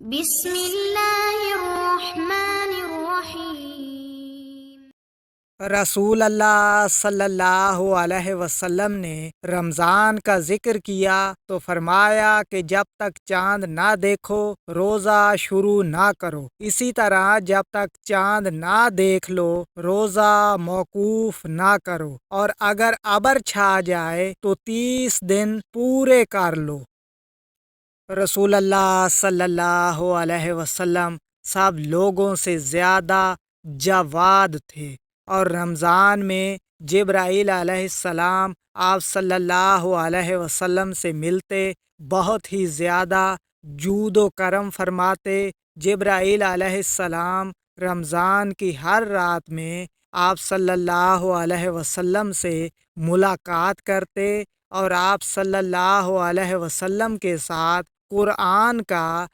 بسم اللہ الرحمن الرحیم۔ رسول اللہ صلی اللہ علیہ وسلم نے رمضان کا ذکر کیا تو فرمایا کہ جب تک چاند نہ دیکھو روزہ شروع نہ کرو، اسی طرح جب تک چاند نہ دیکھ لو روزہ موقوف نہ کرو، اور اگر ابر چھا جائے تو 30 دن پورے کر لو۔ رسول اللہ صلی اللہ علیہ وسلم سب لوگوں سے زیادہ جواد تھے، اور رمضان میں جبرائیل علیہ السلام آپ صلی اللہ علیہ وسلم سے ملتے، بہت ہی زیادہ جود و کرم فرماتے۔ جبرائیل علیہ السلام رمضان کی ہر رات میں آپ صلی اللہ علیہ وسلم سے ملاقات کرتے اور آپ صلی اللہ علیہ وسلم کے ساتھ قرآن کا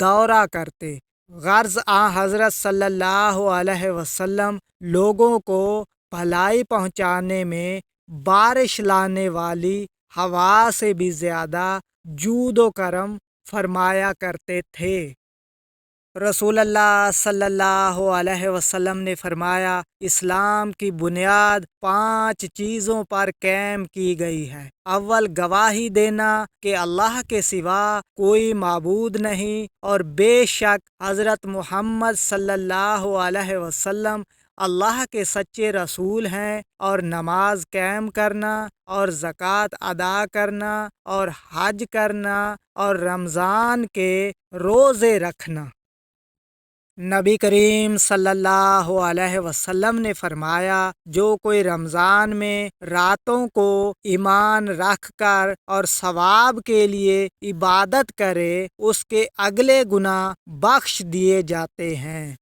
دورہ کرتے۔ غرض حضرت صلی اللہ علیہ وسلم لوگوں کو بھلائی پہنچانے میں بارش لانے والی ہوا سے بھی زیادہ جود و کرم فرمایا کرتے تھے۔ رسول اللہ صلی اللہ علیہ وسلم نے فرمایا، اسلام کی بنیاد 5 چیزوں پر قائم کی گئی ہے۔ اول، گواہی دینا کہ اللہ کے سوا کوئی معبود نہیں اور بے شک حضرت محمد صلی اللہ علیہ وسلم اللہ کے سچے رسول ہیں، اور نماز قائم کرنا اور زکوٰۃ ادا کرنا اور حج کرنا اور رمضان کے روزے رکھنا۔ نبی کریم صلی اللہ علیہ وسلم نے فرمایا، جو کوئی رمضان میں راتوں کو ایمان رکھ کر اور ثواب کے لیے عبادت کرے اس کے اگلے گناہ بخش دیے جاتے ہیں۔